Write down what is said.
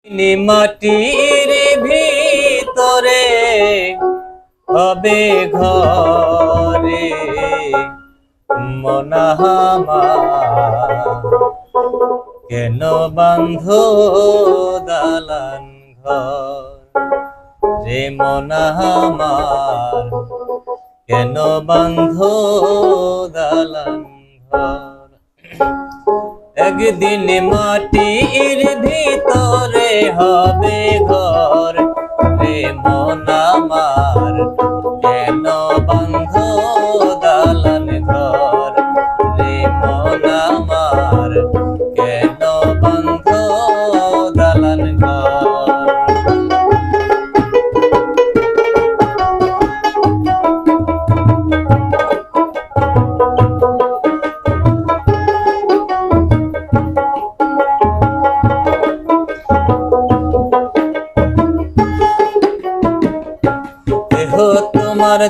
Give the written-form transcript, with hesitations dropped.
মাটির ভিতরে হবে ঘরে মনাহামা কেন বান্ধ দালান ঘর রে মনাহামার কেন বান্ধ দালান ঘর একদিন মাটির ভিতরে হবে ঘর রে মন আমার কেন বান্ধ দালান ঘর রে মন আমার কেন বান্ধ দালান ঘর তোমার